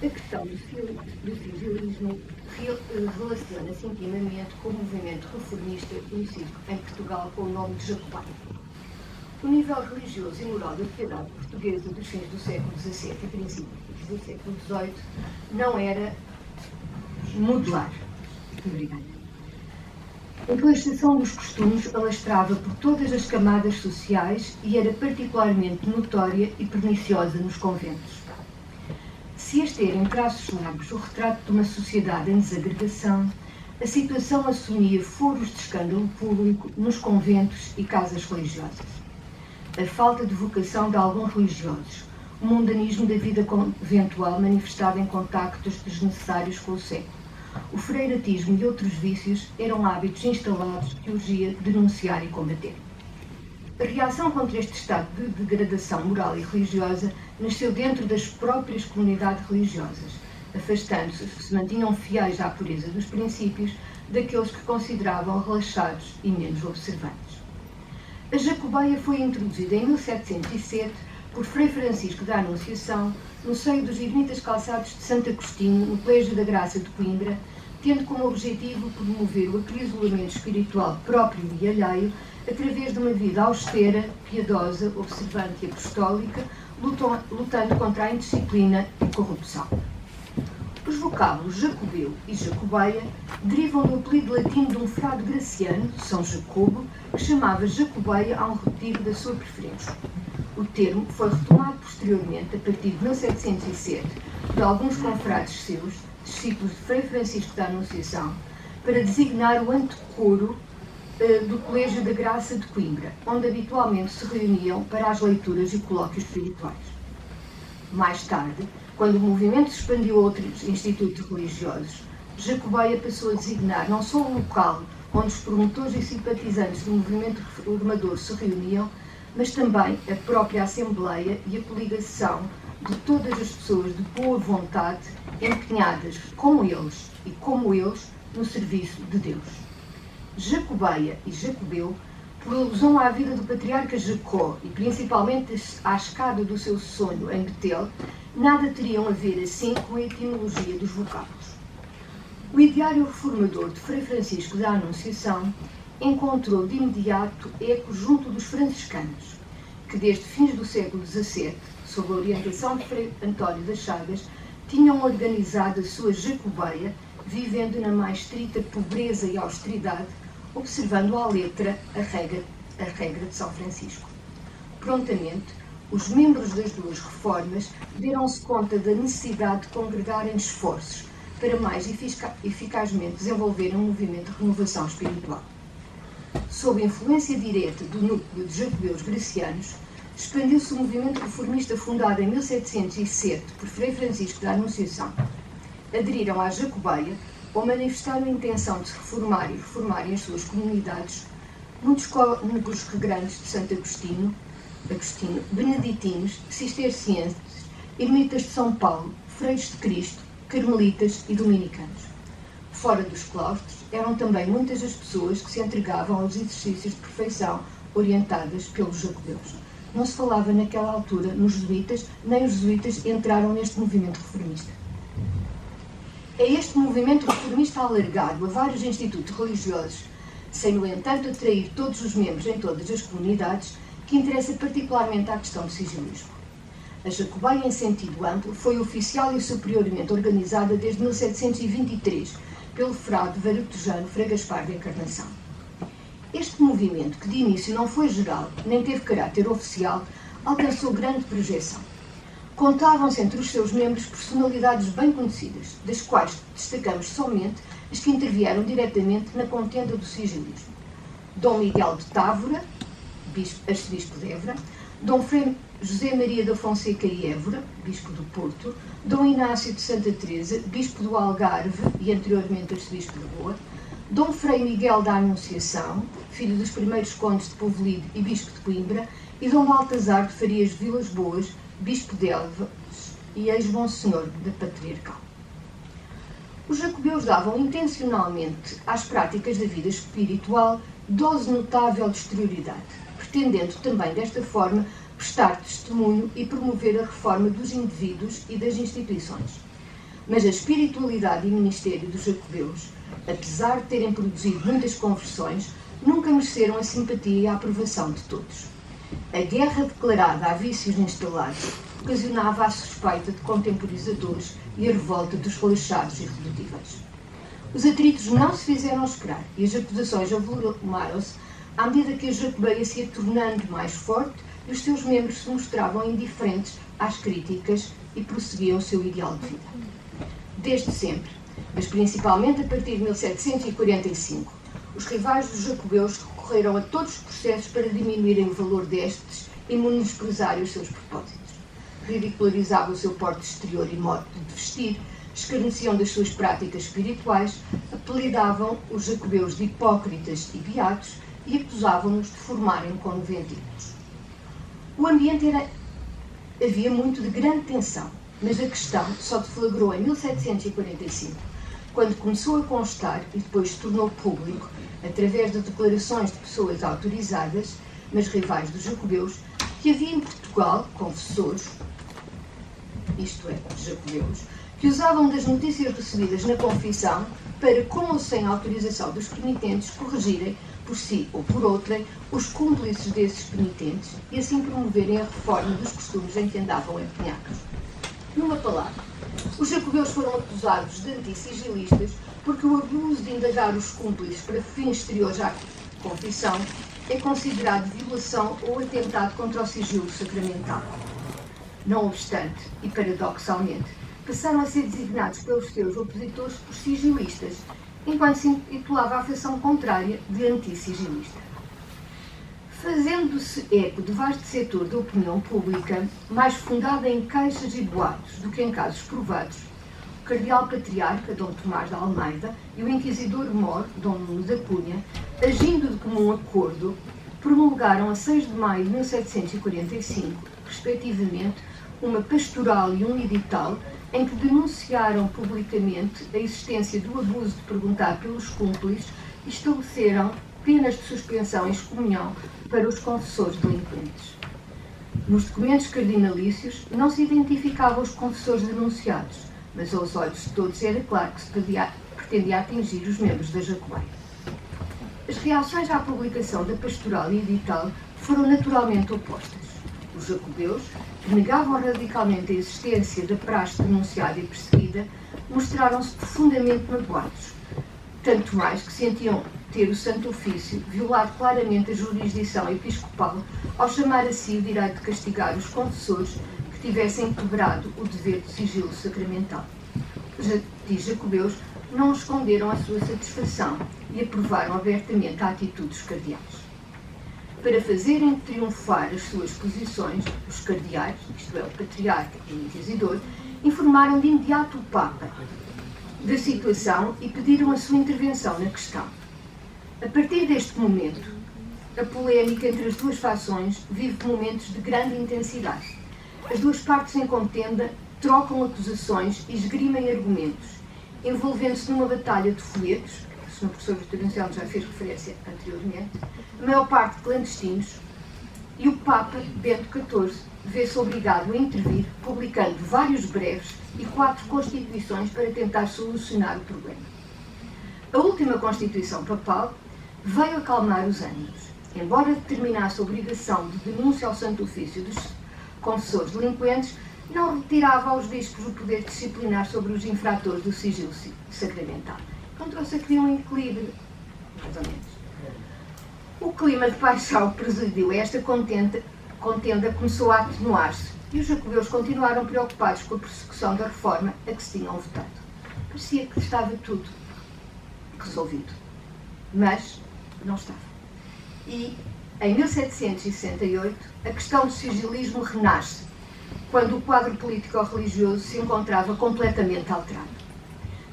A questão do sigilismo relaciona-se intimamente com o movimento reformista conhecido em Portugal com o nome de Jacobaio. O nível religioso e moral da sociedade portuguesa dos fins do século XVII e princípios do século XVIII não era modular. Obrigada. A legislação dos costumes alastrava por todas as camadas sociais e era particularmente notória e perniciosa nos conventos. Se este era, em traços largos, o retrato de uma sociedade em desagregação, a situação assumia furos de escândalo público nos conventos e casas religiosas. A falta de vocação de alguns religiosos, o mundanismo da vida conventual manifestado em contactos desnecessários com o século, o freiratismo e outros vícios eram hábitos instalados que urgia denunciar e combater. A reação contra este estado de degradação moral e religiosa nasceu dentro das próprias comunidades religiosas, afastando-se, se mantinham fiéis à pureza dos princípios, daqueles que consideravam relaxados e menos observantes. A Jacobeia foi introduzida em 1707 por Frei Francisco da Anunciação no seio dos Ermitas Calçados de Santo Agostinho, no Colégio da Graça de Coimbra, tendo como objetivo promover o acrisolamento espiritual próprio e alheio através de uma vida austera, piedosa, observante e apostólica, lutando contra a indisciplina e corrupção. Os vocábulos Jacobeu e Jacobeia derivam do apelido latino de um frade graciano, São Jacobo, que chamava Jacobeia a um retiro da sua preferência. O termo foi retomado posteriormente, a partir de 1707, de alguns confrades seus, discípulos de Frei Francisco da Anunciação, para designar o antecoro do Colégio da Graça de Coimbra, onde habitualmente se reuniam para as leituras e colóquios espirituais. Mais tarde, quando o movimento se expandiu a outros institutos religiosos, Jacobeia passou a designar não só o local onde os promotores e simpatizantes do movimento reformador se reuniam, mas também a própria Assembleia e a coligação de todas as pessoas de boa vontade empenhadas com eles e como eles no serviço de Deus. Jacobeia e Jacobeu, por alusão à vida do patriarca Jacó e principalmente à escada do seu sonho em Betel, nada teriam a ver assim com a etimologia dos vocábulos. O ideário reformador de Frei Francisco da Anunciação encontrou de imediato eco junto dos franciscanos, que desde fins do século XVII, sob a orientação de Frei António das Chagas, tinham organizado a sua Jacobeia, vivendo na mais estrita pobreza e austeridade, observando à letra a regra de São Francisco. Prontamente, os membros das duas reformas deram-se conta da necessidade de congregarem esforços para mais eficazmente desenvolver um movimento de renovação espiritual. Sob influência direta do núcleo de jacobeus gracianos, expandiu-se o movimento reformista fundado em 1707 por Frei Francisco da Anunciação. Aderiram à Jacobeia ou manifestaram a intenção de se reformar e reformarem as suas comunidades muitos cônegos regrantes de Santo Agostinho, beneditinos, cistercienses, ermitas de São Paulo, freios de Cristo, carmelitas e dominicanos. Fora dos claustros, eram também muitas as pessoas que se entregavam aos exercícios de perfeição orientadas pelos jacobeus. Não se falava naquela altura nos jesuítas, nem os jesuítas entraram neste movimento reformista. É este movimento reformista alargado a vários institutos religiosos, sem, no entanto, atrair todos os membros em todas as comunidades, que interessa particularmente à questão do sigilismo. A Jacobeia, em sentido amplo, foi oficial e superiormente organizada desde 1723 pelo frade varotejano Frei Gaspar da Encarnação. Este movimento, que de início não foi geral, nem teve caráter oficial, alcançou grande projeção. Contavam-se entre os seus membros personalidades bem conhecidas, das quais destacamos somente as que intervieram diretamente na contenda do sigilismo. Dom Miguel de Távora, arcebispo de Évora, Dom Frei José Maria da Fonseca e Évora, bispo do Porto, Dom Inácio de Santa Teresa, bispo do Algarve e anteriormente arcebispo de Goa, Dom Frei Miguel da Anunciação, filho dos primeiros condes de Povelido e bispo de Coimbra, e Dom Baltazar de Farias Vilas Boas, bispo de Elvas e ex-monsenhor da Patriarcal. Os jacobeus davam intencionalmente às práticas da vida espiritual dose notável de exterioridade, pretendendo também desta forma prestar testemunho e promover a reforma dos indivíduos e das instituições. Mas a espiritualidade e ministério dos jacobeus, apesar de terem produzido muitas conversões, nunca mereceram a simpatia e a aprovação de todos. A guerra declarada a vícios instalados ocasionava a suspeita de contemporizadores e a revolta dos relaxados e irredutíveis. Os atritos não se fizeram esperar e as acusações avolumaram-se à medida que a jacobeia se ia tornando mais forte e os seus membros se mostravam indiferentes às críticas e prosseguiam o seu ideal de vida. Desde sempre, mas principalmente a partir de 1745, os rivais dos jacobeus recorreram a todos os processos para diminuírem o valor destes e menosprezarem os seus propósitos. Ridicularizavam o seu porte exterior e modo de vestir, escarneciam das suas práticas espirituais, apelidavam os jacobeus de hipócritas e beatos e acusavam-nos de formarem conventículos. O ambiente havia muito de grande tensão, mas a questão só deflagrou em 1745, quando começou a constar e depois se tornou público, através de declarações de pessoas autorizadas, mas rivais dos jacobeus, que havia em Portugal confessores, isto é, jacobeus, que usavam das notícias recebidas na confissão para, com ou sem autorização dos penitentes, corrigirem, por si ou por outrem, os cúmplices desses penitentes e assim promoverem a reforma dos costumes em que andavam empenhados. Numa palavra, os jacobeus foram acusados de antisigilistas porque o abuso de indagar os cúmplices para fins exteriores à confissão é considerado violação ou atentado contra o sigilo sacramental. Não obstante, e paradoxalmente, passaram a ser designados pelos seus opositores por sigilistas, enquanto se intitulava a facção contrária de antissigilista. Fazendo-se eco de vasto setor da opinião pública, mais fundada em queixas e boatos do que em casos provados, o cardeal patriarca, Dom Tomás de Almeida, e o inquisidor mor, Dom Nuno da Cunha, agindo de comum acordo, promulgaram a 6 de maio de 1745, respectivamente, uma pastoral e um edital em que denunciaram publicamente a existência do abuso de perguntar pelos cúmplices e estabeleceram penas de suspensão e excomunhão para os confessores delinquentes. Nos documentos cardinalícios não se identificavam os confessores denunciados, mas aos olhos de todos era claro que se pretendia atingir os membros da Jacobeia. As reações à publicação da pastoral e edital foram naturalmente opostas. Os jacobeus, que negavam radicalmente a existência da praxe denunciada e perseguida, mostraram-se profundamente magoados, tanto mais que sentiam ter o Santo Ofício violado claramente a jurisdição episcopal ao chamar a si o direito de castigar os confessores que tivessem quebrado o dever de sigilo sacramental. Os jacobeus não esconderam a sua satisfação e aprovaram abertamente a atitude dos cardeais. Para fazerem triunfar as suas posições, os cardeais, isto é, o patriarca e o inquisidor, informaram de imediato o Papa da situação e pediram a sua intervenção na questão. A partir deste momento, a polémica entre as duas fações vive momentos de grande intensidade. As duas partes em contenda trocam acusações e esgrimem argumentos, envolvendo-se numa batalha de folhetos, que o Sr. Professor Vitorino Anselmo já fez referência anteriormente, a maior parte clandestinos, e o Papa Bento XIV vê-se obrigado a intervir, publicando vários breves e 4 constituições para tentar solucionar o problema. A última Constituição Papal veio acalmar os ânimos, embora determinasse a obrigação de denúncia ao Santo Ofício dos confessores delinquentes, não retirava aos bispos o poder disciplinar sobre os infratores do sigilo sacramental. Encontrou-se aqui um equilíbrio, mais ou menos. O clima de paixão que presidiu esta contenda começou a atenuar-se e os jacobeus continuaram preocupados com a persecução da reforma a que se tinham votado. Parecia que estava tudo resolvido, mas não estava. E, em 1768, a questão do sigilismo renasce, quando o quadro político-religioso se encontrava completamente alterado.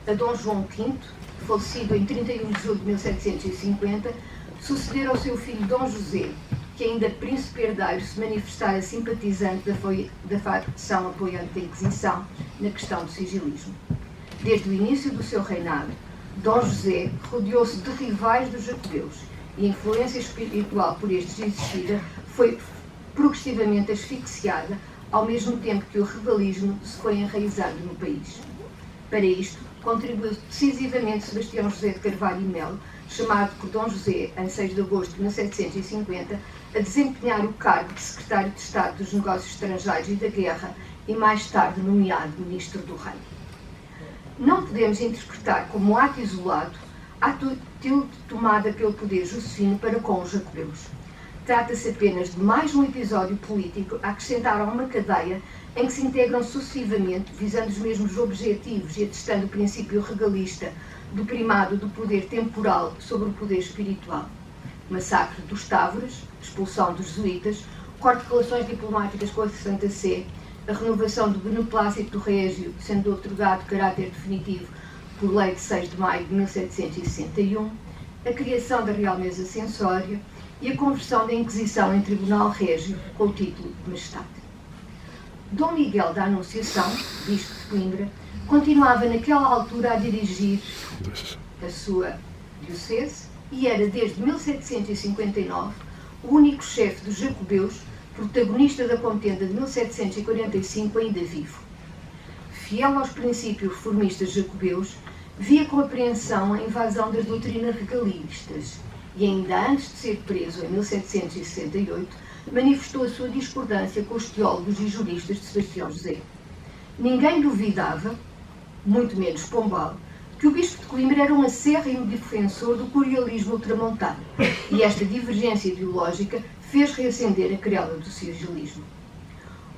A Dom João V, falecido em 31 de julho de 1750, sucederam ao seu filho Dom José, que ainda príncipe herdeiro se manifestara simpatizante da facção apoiante da Inquisição na questão do sigilismo. Desde o início do seu reinado, Dom José rodeou-se de rivais dos jacobeus e a influência espiritual por estes existida foi progressivamente asfixiada, ao mesmo tempo que o rivalismo se foi enraizando no país. Para isto, contribuiu decisivamente Sebastião José de Carvalho e Melo, chamado por Dom José, em 6 de agosto de 1750, a desempenhar o cargo de Secretário de Estado dos Negócios Estrangeiros e da Guerra e mais tarde nomeado Ministro do Reino. Não podemos interpretar como ato isolado a atitude tomada pelo poder josefino para com os jacobeus. Trata-se apenas de mais um episódio político a acrescentar a uma cadeia em que se integram sucessivamente, visando os mesmos objetivos e atestando o princípio regalista do primado do poder temporal sobre o poder espiritual. O massacre dos Távoras, expulsão dos jesuítas, corte de relações diplomáticas com a Santa Sé, a renovação do beneplácito do Régio, sendo outorgado caráter definitivo por lei de 6 de maio de 1761, a criação da Real Mesa Censória e a conversão da Inquisição em Tribunal Régio com o título de Majestade. Dom Miguel da Anunciação, bispo de Coimbra, continuava naquela altura a dirigir a sua diocese e era desde 1759 o único chefe dos jacobeus, protagonista da contenda de 1745 ainda vivo. Fiel aos princípios reformistas jacobeus, via com apreensão a invasão das doutrinas regalistas e, ainda antes de ser preso em 1768, manifestou a sua discordância com os teólogos e juristas de Sebastião José. Ninguém duvidava, muito menos Pombal, que o bispo de Coimbra era um acérrimo defensor do curialismo ultramontano, e esta divergência ideológica fez reacender a querela do sigilismo.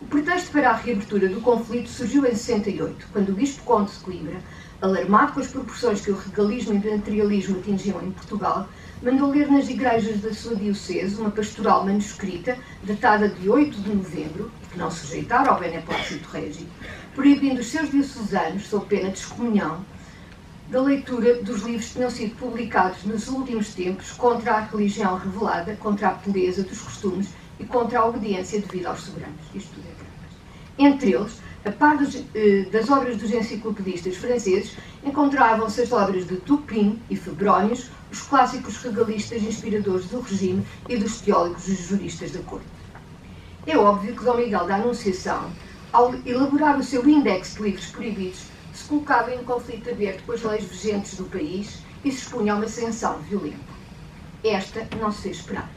O pretexto para a reabertura do conflito surgiu em 68, quando o bispo conde de Coimbra, alarmado com as proporções que o regalismo e o imperialismo atingiam em Portugal, mandou ler nas igrejas da sua diocese uma pastoral manuscrita, datada de 8 de novembro, que não sujeitara ao beneplácito régio, proibindo os seus diocesanos, sob pena de excomunhão, da leitura dos livros que tinham sido publicados nos últimos tempos contra a religião revelada, contra a pureza dos costumes e contra a obediência devida aos soberanos. Isto tudo é graves. Entre eles, a par das obras dos enciclopedistas franceses, encontravam-se as obras de Turpin e Febronius, os clássicos regalistas inspiradores do regime e dos teólogos e juristas da corte. É óbvio que Dom Miguel da Anunciação, ao elaborar o seu índex de livros proibidos, se colocava em conflito aberto com as leis vigentes do país e se expunha a uma sanção violenta. Esta não se fez esperar.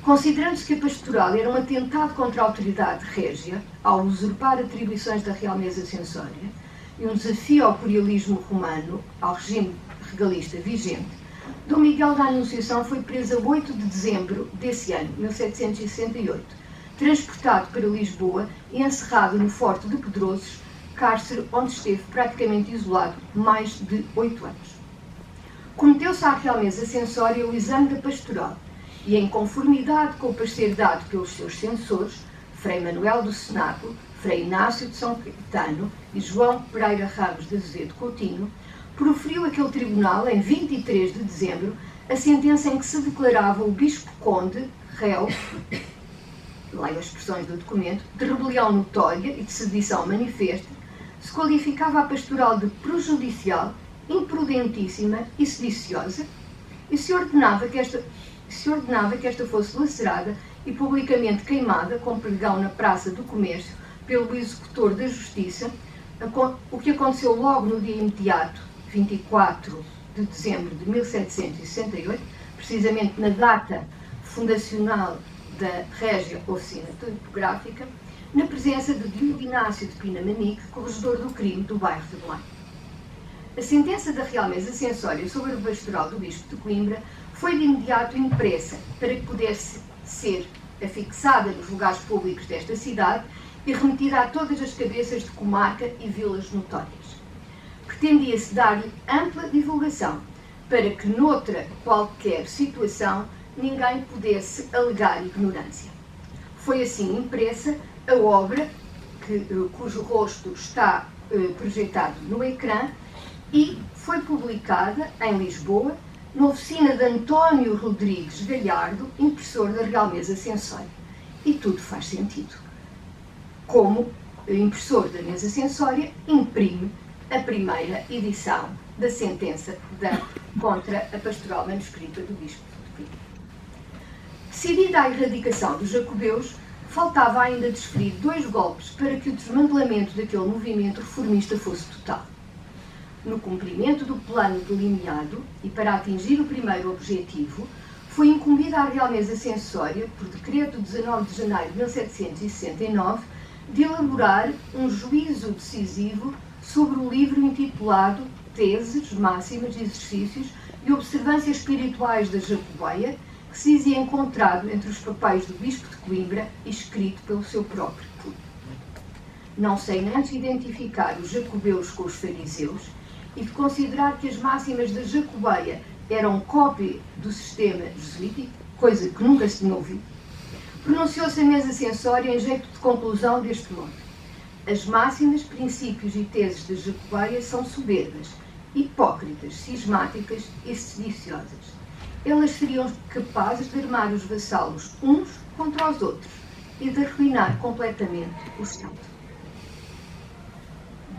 Considerando-se que a pastoral era um atentado contra a autoridade régia, ao usurpar atribuições da Real Mesa Censória, e um desafio ao curialismo romano, ao regime regalista vigente, Dom Miguel da Anunciação foi preso a 8 de dezembro desse ano, 1768, transportado para Lisboa e encerrado no Forte de Pedrosos, cárcere onde esteve praticamente isolado mais de 8 anos. Cometeu-se à Real Mesa Censória o exame da pastoral e, em conformidade com o parecer dado pelos seus censores, Frei Manuel do Cenáculo, Frei Inácio de São Caetano e João Pereira Ramos de Azevedo Coutinho, proferiu aquele tribunal, em 23 de dezembro, a sentença em que se declarava o bispo-conde réu, leio as expressões do documento, de rebelião notória e de sedição manifesta, se qualificava a pastoral de prejudicial, imprudentíssima e sediciosa, e se ordenava que esta fosse lacerada e publicamente queimada com pregão na Praça do Comércio pelo executor da Justiça, o que aconteceu logo no dia imediato, 24 de dezembro de 1768, precisamente na data fundacional da Régia Oficina Tipográfica, na presença de Diogo Inácio de Pina Manique, corregedor do crime do bairro de Belém. A sentença da Real Mesa Censória sobre a pastoral do bispo de Coimbra foi de imediato impressa para que pudesse ser afixada nos lugares públicos desta cidade e remetida a todas as cabeças de comarca e vilas notórias. Pretendia-se dar-lhe ampla divulgação para que, noutra qualquer situação, ninguém pudesse alegar ignorância. Foi assim impressa a obra, cujo rosto está projetado no ecrã, e foi publicada em Lisboa, na oficina de António Rodrigues Galhardo, impressor da Real Mesa Censória. E tudo faz sentido. Como impressor da Mesa Censória, imprime a primeira edição da sentença contra a pastoral manuscrita do bispo de Coimbra. Decidida a erradicação dos jacobeus, faltava ainda desferir 2 golpes para que o desmantelamento daquele movimento reformista fosse total. No cumprimento do plano delineado e para atingir o primeiro objetivo, foi incumbida a Real Mesa Censória, por decreto de 19 de janeiro de 1769, de elaborar um juízo decisivo sobre o livro intitulado Teses, Máximas, Exercícios e Observâncias Espirituais da Jacobeia, que se dizia encontrado entre os papéis do Bispo de Coimbra e escrito pelo seu próprio punho. Não sem antes identificar os jacobeus com os fariseus e de considerar que as máximas da Jacobeia eram cópia do sistema jesuítico, coisa que nunca se tinha ouvido, pronunciou-se a mesa censória em jeito de conclusão deste modo: as máximas, princípios e teses da Jacobeia são soberbas, hipócritas, cismáticas e sediciosas. Elas seriam capazes de armar os vassalos uns contra os outros e de arruinar completamente o Estado.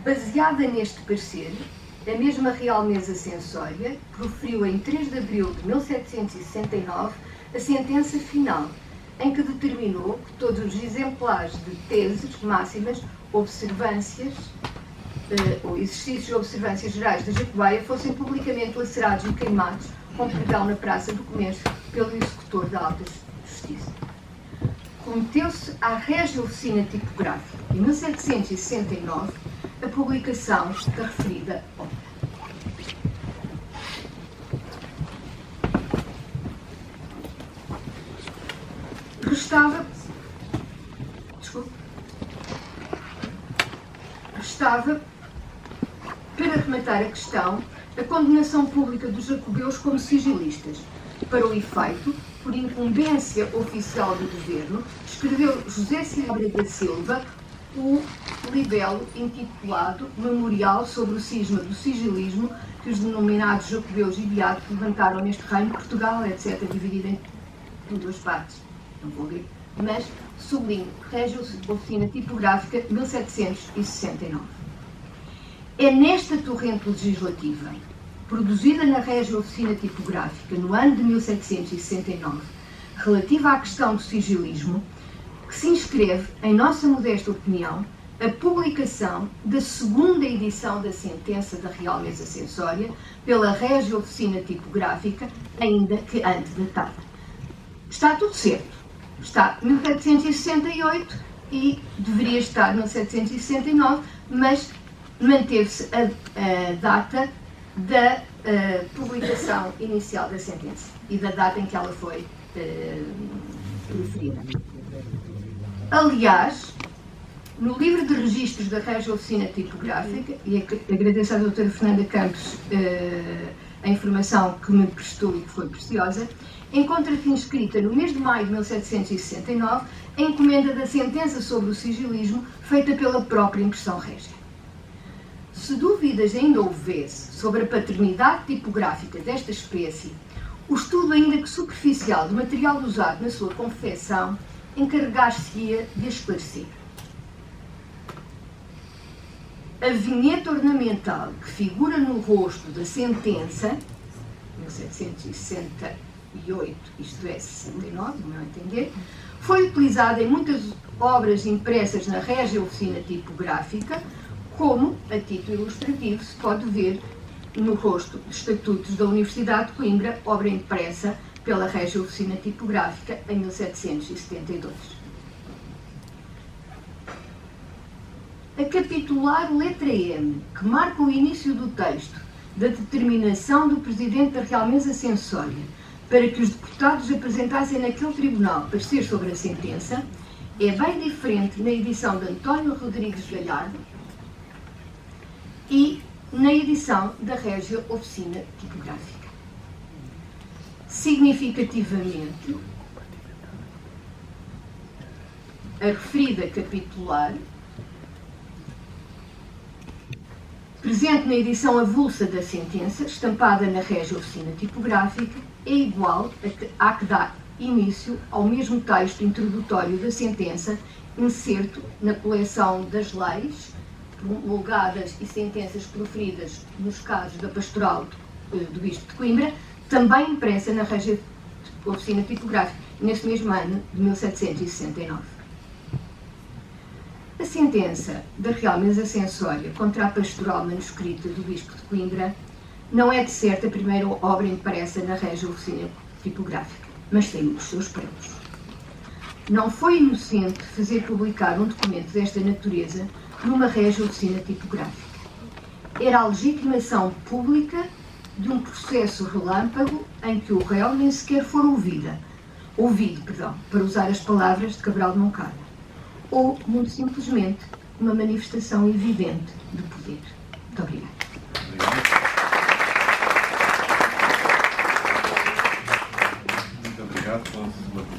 Baseada neste parecer, a mesma Real Mesa Censória proferiu em 3 de abril de 1769 a sentença final, em que determinou que todos os exemplares de teses, máximas, observâncias ou exercícios de observâncias gerais da Jacobeia fossem publicamente lacerados e queimados com pregão na Praça do Comércio pelo executor da Alta Justiça. Cometeu-se à Régia Oficina Tipográfica, em 1769, a publicação da referida obra. Restava, para rematar a questão, a condenação pública dos jacobeus como sigilistas. Para o efeito, por incumbência oficial do governo, escreveu José Silva da Silva o libelo intitulado Memorial sobre o cisma do sigilismo que os denominados jacobeus e beatos levantaram neste reino, Portugal, etc., dividido em duas partes. Não vou ler, mas sublinho, Régia Oficina Tipográfica, 1769. É nesta torrente legislativa, produzida na Régia Oficina Tipográfica no ano de 1769, relativa à questão do sigilismo, que se inscreve, em nossa modesta opinião, a publicação da segunda edição da sentença da Real Mesa Censória pela Régia Oficina Tipográfica, ainda que antedatada. Está tudo certo. Está 1768 e deveria estar 1769, mas manteve-se a data da publicação inicial da sentença e da data em que ela foi referida. Aliás, no livro de registros da Régia Oficina Tipográfica, e agradeço à doutora Fernanda Campos a informação que me prestou e que foi preciosa, encontra-se inscrita no mês de maio de 1769 a encomenda da sentença sobre o sigilismo feita pela própria impressão régia. Se dúvidas ainda houvesse sobre a paternidade tipográfica desta espécie, o estudo, ainda que superficial, do material usado na sua confecção encarregar-se-ia de esclarecer. A vinheta ornamental que figura no rosto da sentença, 1768, isto é, 69, no meu entender, foi utilizada em muitas obras impressas na Régia Oficina Tipográfica, como, a título ilustrativo, se pode ver no rosto dos Estatutos da Universidade de Coimbra, obra impressa pela Régia Oficina Tipográfica em 1772. A capitular letra M, que marca o início do texto da determinação do Presidente da Real Mesa Censória para que os deputados apresentassem naquele tribunal parecer sobre a sentença, é bem diferente na edição de António Rodrigues Galhardo e na edição da Régia Oficina Tipográfica. Significativamente, a referida capitular, presente na edição avulsa da sentença, estampada na Régia Oficina Tipográfica, é igual à que dá início ao mesmo texto introdutório da sentença, incerto na coleção das leis promulgadas e sentenças proferidas nos casos da Pastoral do Bispo de Coimbra, também impressa na Régia Oficina Tipográfica, neste mesmo ano de 1769. A sentença da Real Mesa Censória contra a pastoral manuscrita do Bispo de Coimbra não é de certo a primeira obra impressa na Régia Oficina Tipográfica, mas tem os seus prelos. Não foi inocente fazer publicar um documento desta natureza numa Régia Oficina Tipográfica. Era a legitimação pública de um processo relâmpago em que o réu nem sequer for ouvido, para usar as palavras de Cabral de Moncada, ou, muito simplesmente, uma manifestação evidente de poder. Muito obrigada.